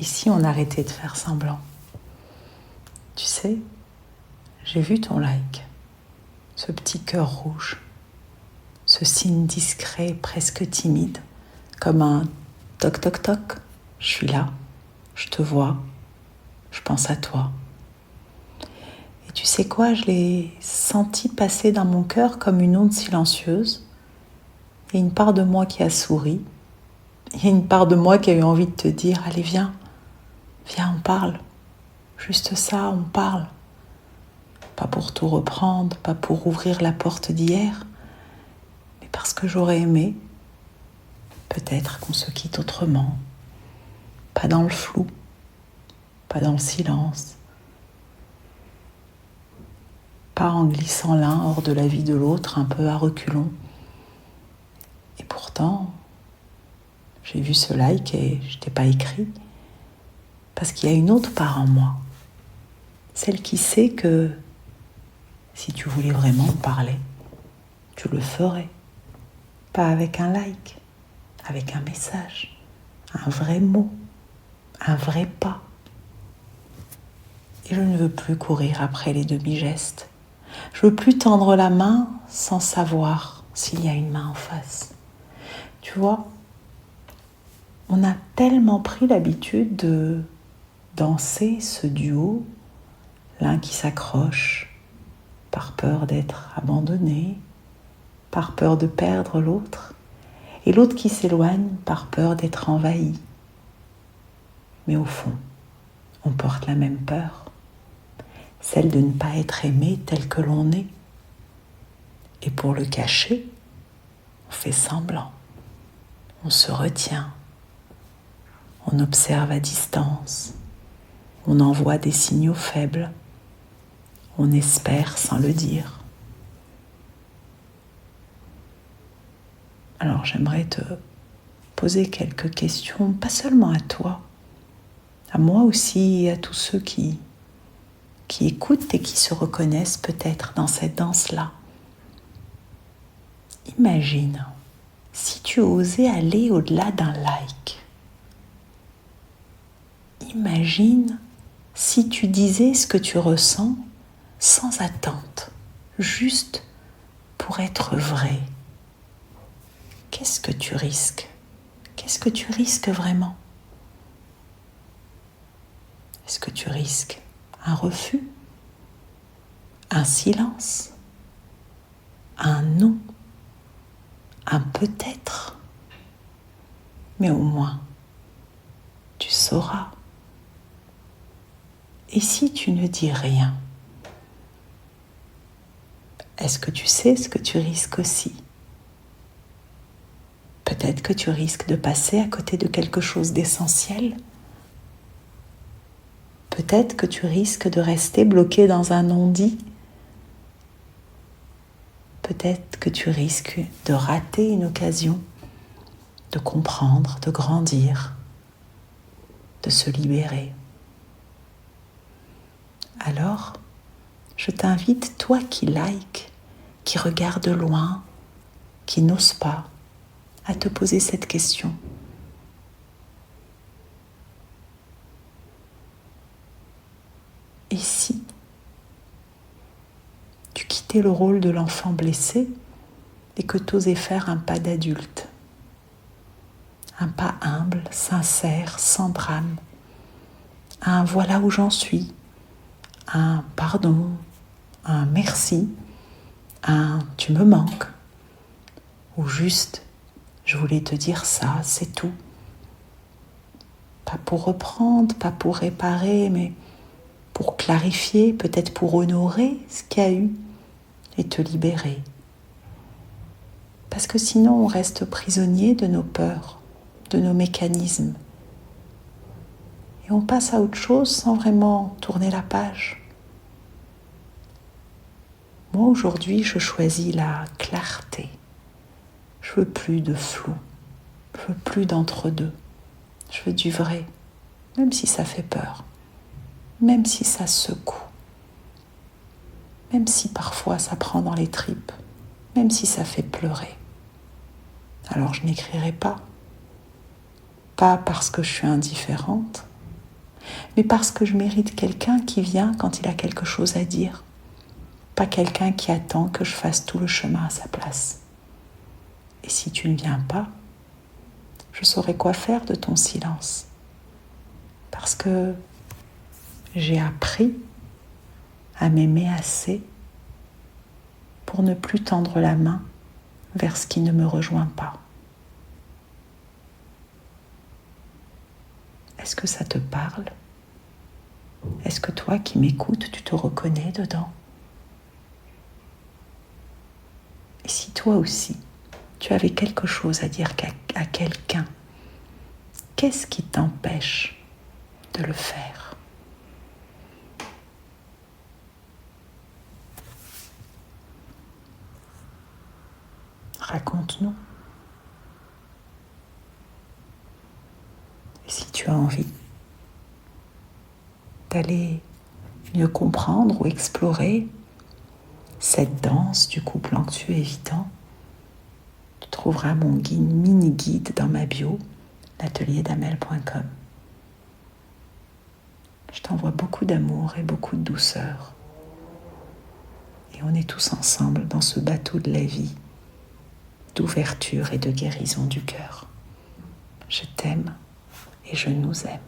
si on arrêtait de faire semblant? Tu sais, j'ai vu ton like, ce petit cœur rouge, ce signe discret, presque timide, comme un toc toc toc. Je suis là, je te vois, je pense à toi. Et tu sais quoi, je l'ai senti passer dans mon cœur comme une onde silencieuse. Il y a une part de moi qui a souri. Il y a une part de moi qui a eu envie de te dire, allez viens, on parle. Juste ça, on parle. Pas pour tout reprendre, pas pour ouvrir la porte d'hier, mais parce que j'aurais aimé, peut-être qu'on se quitte autrement. Pas dans le flou, pas dans le silence. Pas en glissant l'un hors de la vie de l'autre, un peu à reculons. Et pourtant, j'ai vu ce like et je t'ai pas écrit, parce qu'il y a une autre part en moi, celle qui sait que si tu voulais vraiment me parler, tu le ferais. Pas avec un like, avec un message, un vrai mot, un vrai pas. Et je ne veux plus courir après les demi-gestes. Je veux plus tendre la main sans savoir s'il y a une main en face. Tu vois, on a tellement pris l'habitude de danser ce duo, l'un qui s'accroche par peur d'être abandonné, par peur de perdre l'autre, et l'autre qui s'éloigne par peur d'être envahi. Mais au fond, on porte la même peur, celle de ne pas être aimé tel que l'on est. Et pour le cacher, on fait semblant, on se retient, on observe à distance, on envoie des signaux faibles, on espère sans le dire. Alors j'aimerais te poser quelques questions, pas seulement à toi, à moi aussi et à tous ceux qui écoutent et qui se reconnaissent peut-être dans cette danse-là. Imagine si tu osais aller au-delà d'un like. Imagine si tu disais ce que tu ressens sans attente, juste pour être vrai. Qu'est-ce que tu risques? Qu'est-ce que tu risques vraiment? Est-ce que tu risques un refus? Un silence? Un non? Un peut-être? Mais au moins, tu sauras. Et si tu ne dis rien? Est-ce que tu sais ce que tu risques aussi? Peut-être que tu risques de passer à côté de quelque chose d'essentiel. Peut-être que tu risques de rester bloqué dans un non-dit. Peut-être que tu risques de rater une occasion de comprendre, de grandir, de se libérer. Alors, je t'invite, toi qui like, qui regarde loin, qui n'ose pas, à te poser cette question. Et si tu quittais le rôle de l'enfant blessé et que tu osais faire un pas d'adulte? Un pas humble, sincère, sans drame. Un voilà où j'en suis. Un pardon, un merci, un tu me manques. Ou juste, je voulais te dire ça, c'est tout. Pas pour reprendre, pas pour réparer, mais pour clarifier, peut-être pour honorer ce qu'il y a eu et te libérer. Parce que sinon, on reste prisonnier de nos peurs, de nos mécanismes. Et on passe à autre chose sans vraiment tourner la page. Moi, aujourd'hui, je choisis la clarté. Je veux plus de flou. Je veux plus d'entre-deux. Je veux du vrai, même si ça fait peur, même si ça secoue, même si parfois ça prend dans les tripes, même si ça fait pleurer. Alors je n'écrirai pas parce que je suis indifférente, mais parce que je mérite quelqu'un qui vient quand il a quelque chose à dire, pas quelqu'un qui attend que je fasse tout le chemin à sa place. Et si tu ne viens pas, je saurai quoi faire de ton silence, parce que j'ai appris à m'aimer assez pour ne plus tendre la main vers ce qui ne me rejoint pas. Est-ce que ça te parle ? Est-ce que toi qui m'écoutes, tu te reconnais dedans ? Et si toi aussi, tu avais quelque chose à dire à quelqu'un, qu'est-ce qui t'empêche de le faire ? Raconte-nous. Et si tu as envie d'aller mieux comprendre ou explorer cette danse du couple anxieux évitant, tu trouveras mon mini-guide dans ma bio, l'atelierdamel.com. Je t'envoie beaucoup d'amour et beaucoup de douceur. Et on est tous ensemble dans ce bateau de la vie, d'ouverture et de guérison du cœur. Je t'aime et je nous aime.